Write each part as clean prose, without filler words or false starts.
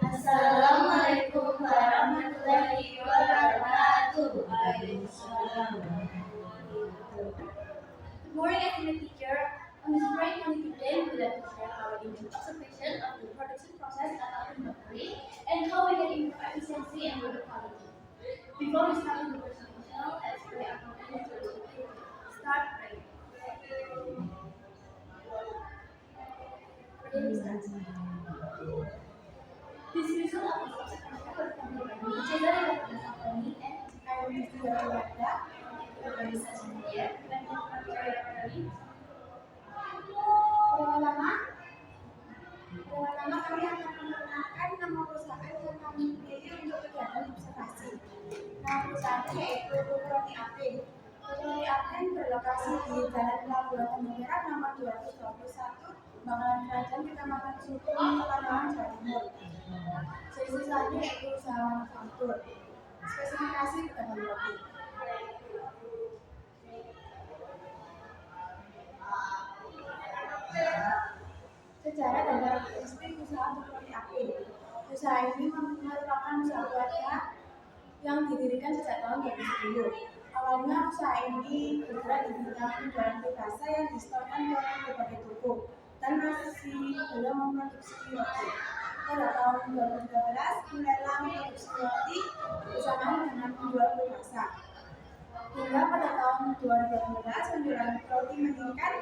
Assalamualaikum warahmatullahi wabarakatuh. Waalaikumsalam. Good morning, academic teacher. On this bright sunny day, we would like to share our observation of the production process at our laboratory and how we can improve efficiency and water quality. Before we start the presentation, let's pray our prayers to start praying. This result of the observation was completed by Cesare Company and I will use the organization here. Pertama kami akan menggunakan nama perusahaan yang kami pilih untuk kegiatan observasi. Nama perusahaan yaitu Roti Apin. Roti Apin berlokasi di Jalan Pelabuhan Tanjung nomor 221, Bangkalan Kerajaan, Kecamatan Sukun, Pekalongan, Jawa Timur. Jenis usahanya yaitu usaha manufaktur. Spesifikasi pedagang roti. Sejarah dan karakteristik usaha Roti Apin. Usaha ini merupakan usaha keluarga yang didirikan sejak tahun 2010. Awalnya usaha ini bergerak di bidang penjualan peribahasa yang disetorkan ke berbagai toko dan masih belum memproduksi roti. Pada tahun 2013 mulailah memproduksi roti bersamaan dengan penjual peribahasa. Hingga pada tahun 2018 penjualan roti meningkat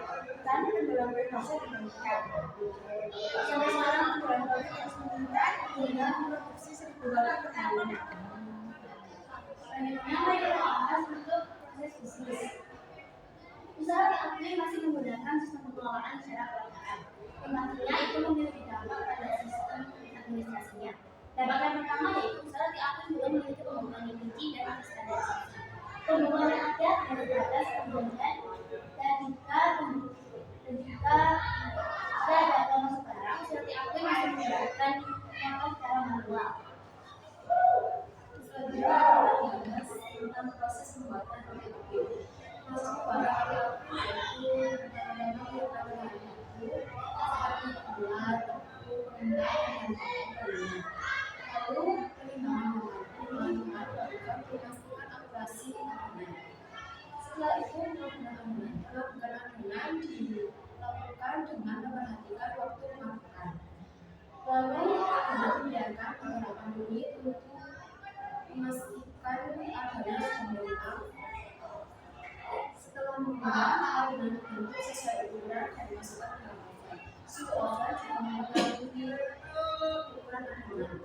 dan penjualan peribahasa dibandingkan. Sampai sekarang penjualan roti terus meningkat hingga memproduksi 1.000 roti per harinya. Selanjutnya, mari kita bahas untuk proses bisnis. Usaha Roti Apin masih menggunakan sistem pengelolaan secara kelembagaan. Yang pastinya itu memiliki dampak pada sistem administrasinya. Dampak yang pertama yaitu usaha Roti Apin belum memiliki pembangunan yang tinggi dan standarisasi. Pembangunan yang ada hanya sebatas perjanjian dan jika ada masuk barang, usaha Roti Apin masih menggunakan langkah secara manual. Selanjutnya kita bahas tentang proses pembuatan roti apin. Proses pembuatan roti apin yaitu pertama-tama seperti buat, pengendalian, lalu penimbangan dilakukan memastikan operasi adonan. Setelah itu melakukan adonan dilakukan dengan memperhatikan waktu pemakan. Lalu dipindahkan beberapa menit untuk memastikan adonan sudah matang. Setelah matang, adonan dibentuk sesuai ukuran dan dimasukkan ke dalam oven. Suhu oven juga mempengaruhi ukuran adonan.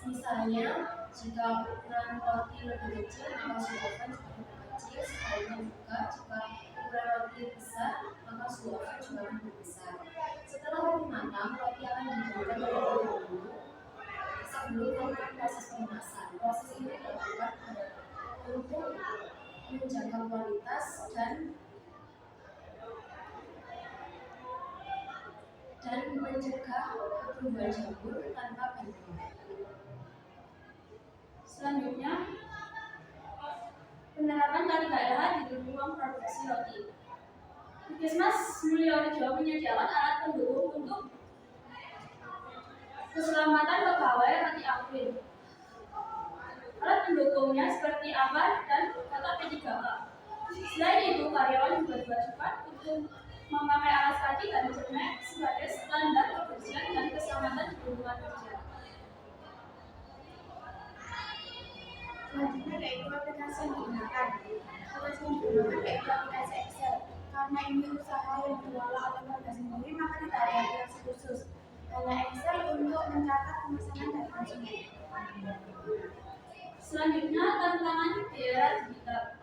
Misalnya, jika ukuran roti lebih kecil, maka suhu oven juga lebih kecil. Sebaliknya juga, jika ukuran roti besar, maka suhu oven juga lebih besar. Setelah roti matang, roti akan dijadikan terlebih dahulu sebelum melakukan proses pemasakan. Proses ini dilakukan untuk menjaga kualitas dan mencegah pertumbuhan jamur tanpa bantuan. Selanjutnya, penerapan K3LH di ruang produksi roti. Puskesmas Mulyorejo menyediakan alat pendukung untuk keselamatan pegawai Roti Apin. Alat pendukungnya seperti aman dan kotak P3K. Selain itu, karyawan juga diwajibkan untuk memakai alas kaki dan jenggot sebagai standar kebersihan dan keselamatan di lingkungan kerja. Selanjutnya yaitu aplikasi yang digunakan. Aplikasi yang digunakan yaitu aplikasi Excel. Karena ini usaha yang dikelola oleh warga sendiri, maka tidak ada aplikasi khusus. Hanya Excel untuk mencatat pemesanan dari konsumen. Selanjutnya, tantangan di era digital.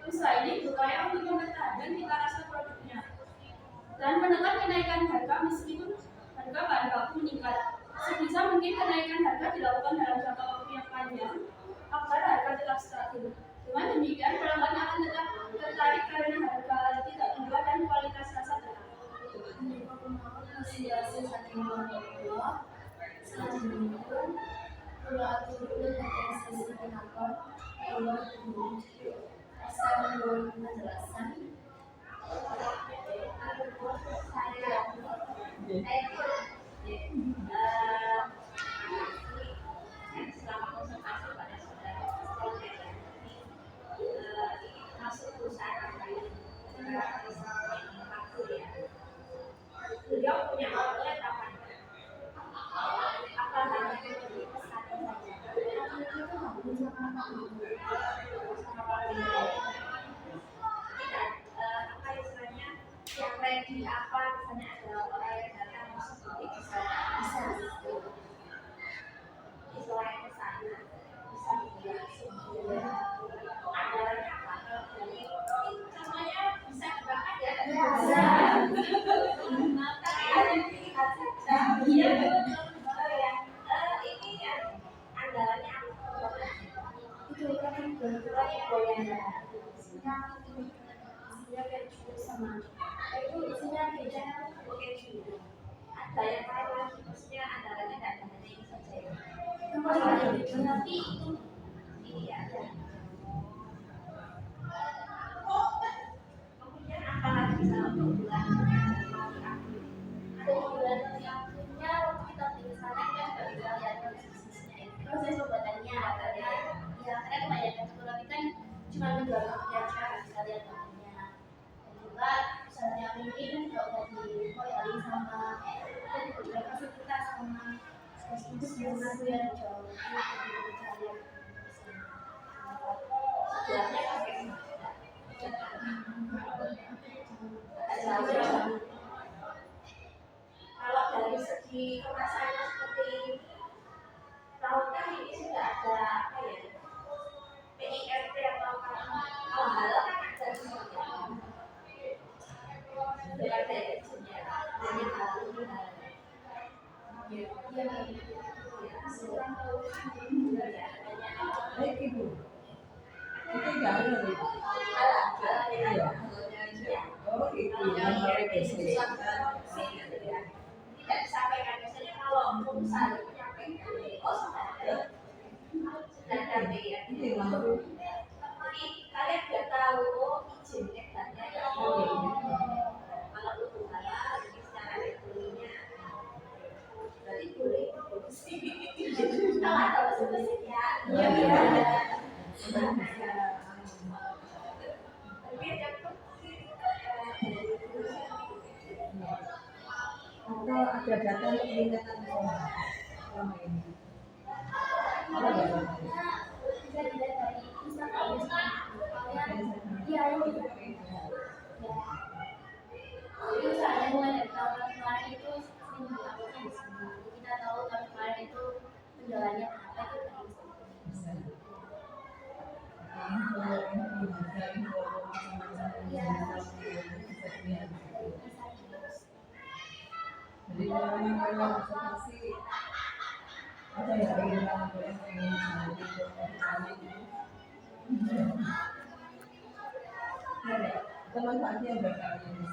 Usaha ini berupaya untuk mempertahankan cita rasa produknya dan menekan kenaikan harga meskipun harga bahan baku meningkat. Sebisa mungkin kenaikan harga dilakukan dalam jangka waktu yang panjang agar harga tetap stabil. Dengan demikian, pelanggan akan tetap tertarik karena harga tidak tinggi dan kualitas rasa tetap. Hasil saking Allah. Selanjutnya, sesi penakon Allah saya menurut penjelasan. Saya apa istilahnya yang ready apa misalnya ada orang yang datang seperti bisa istilahnya sana bisa dibilang sendiri andalannya apa jadi contohnya bisa dibakar ya bisa tapi ada yang dilihat saja iya ini yang andalannya apa itu kan goyang isinya kayak gitu sama itu isinya kecap keju ada yang lain lagi maksudnya andalannya tidak hanya ini saja ya tapi ini ada kemudian apa lagi sama bulan ada bulan yang punya waktu kita pergi ke sana kita juga bisa lihat prosesnya proses pembuatannya karena ya karena kebanyakan sekolah kan cuma menjual kopi aja nggak bisa lihat kopinya dan juga misalnya ini kan juga udah dimodalin sama dan juga fasilitas sama itu sebenarnya yang jauh sebelahnya pakai kalau dari segi kemasannya seperti tahukah ini sudah ada apa ya PIRT atau kalau halal kan ada semuanya sudah ada ya semuanya hanya halal ini halal Baik Ibu, itu jangan lebih. Oh itu yang mereka tidak disampaikan biasanya kalau perusahaan itu menyampaikan oh sudah ada ya ini lalu jadi kalian sudah tahu oh izin edarnya ya kalau itu halal ini secara regulinya berarti boleh kalau ada usul ya tapi atau ada data peningkatan selama ini. Ada nggak data? bisa dilihat dari Instagram kalian iya itu jadi misalnya mulai dari tahun kemarin itu sering dilakukan di sini jadi kita tahu tahun kemarin itu penjualannya berapa itu dari Jadi kalau observasi ada ya yang pengen manfaatnya berapa ini?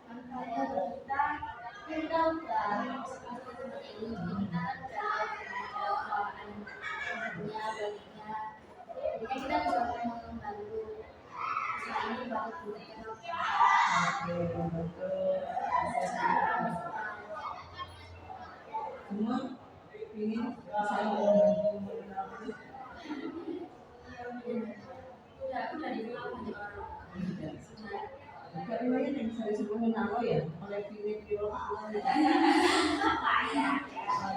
makanya kita udah seperti ini kita kan udah tahu baginya jadi kan kita bisa membantu usaha ini buat Oke, membantu semua ingin saya membantu mengenal udah dibilang banyak orang juga lumayan yang bisa disebut menalo ya oleh video apa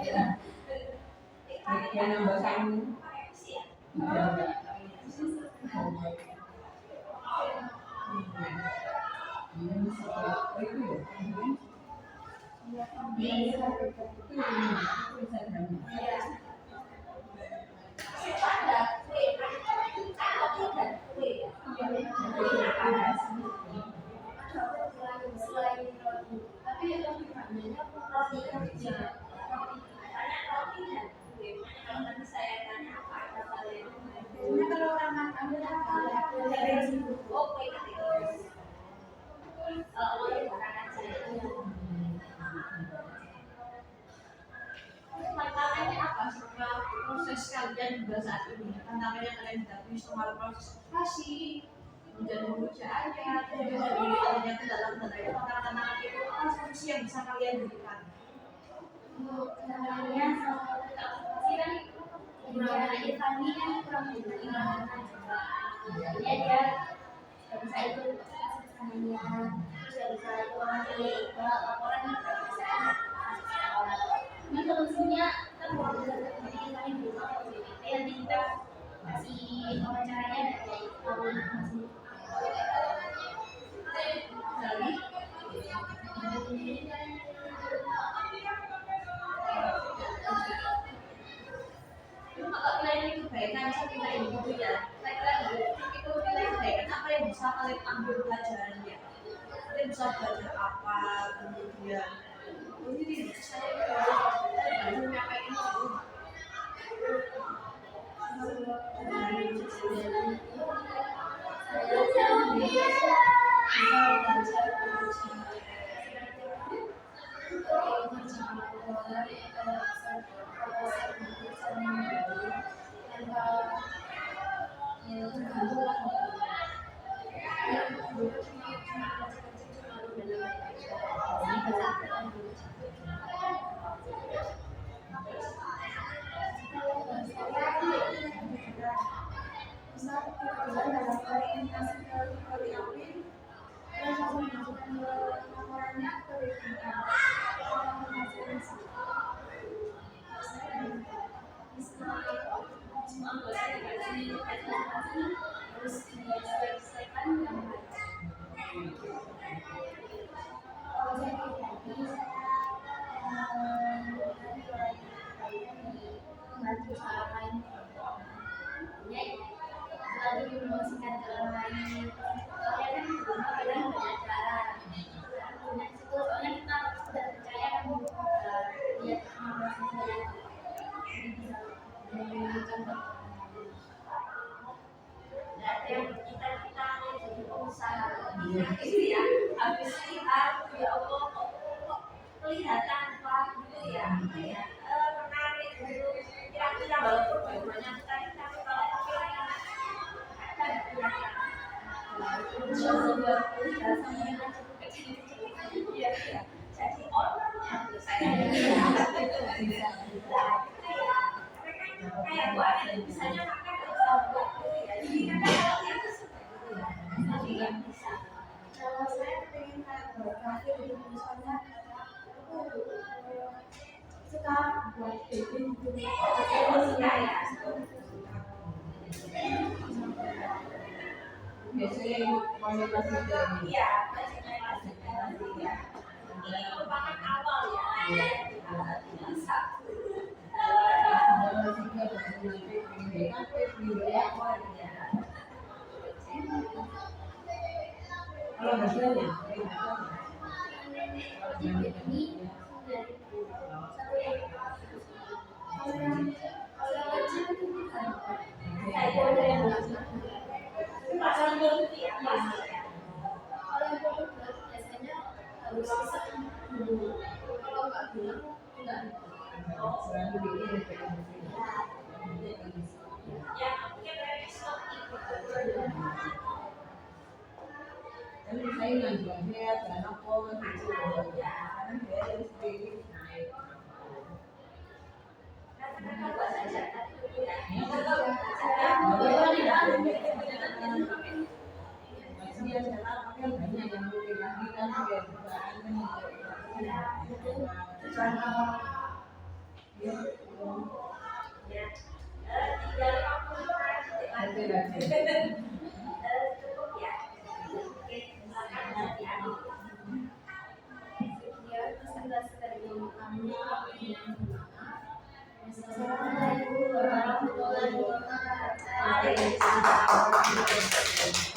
ya yang nambah kamu tapi lebih banyak roti kerja banyak roti dan kue makanya kalau nanti saya tanya apa ada kalian biasanya kalau orang makan dari situ oh kue nanti oh ya bukan aja tantangannya apa selama proses kalian juga saat ini tantangannya kalian hadapi soal proses operasi kemudian pekerjaannya juga dari ternyata dalam tantangan itu apa solusi yang bisa kalian berikan caranya sama kita pasti kan gimana Irfani kan kurang gimana jadi dia nggak bisa ikut kesananya terus nggak bisa ikut laporan nggak bisa ini solusinya kan kalau bisa terjadi kalian bisa bisa belajar apa, kemudian ini saya belajar apa ini Misal kebetulan dalam koordinasi seperti apa, terus langsung dimasukkan ke laporannya ke BPK. Semua anggota dikasih presentasi, terus diselesaikan dengan baik. Kalau saya pribadi, membantu orang lain. Ya, lalu dipromosikan ke orang lain. Soalnya kan di rumah kadang banyak cara. Punya situ, soalnya kita sudah percaya kan lihat prosesnya. Jadi bisa menunjukkan yang kita jadi pengusaha itu ya habis lihat ya Allah kok kelihatan pak gitu ya menarik gitu kira-kira walaupun bagaimana tapi kalau pikiran ada insya Allah 20 sama dengan cukup kecil-kecil. Iya. jadi orangnya saya kayak buat misalnya makan bisa buat ya jadi kadang-kadang itu tapi nggak bisa. Kalau saya pengen kayak berkafe gitu, misalnya aku suka buat baking gitu. biasanya ikut komunitas itu Iya, biasanya masih ya. Ini merupakan awal ya. Bisa. kalau juga nanti pendidikan ya kalau hasilnya tapi saya nggak juga lihat karena kok gitu karena dia dari sendiri naik Maksudnya sekarang kan banyak yang lebih lagi kan dia juga Assalamualaikum warahmatullahi wabarakatuh. Waalaikumsalam.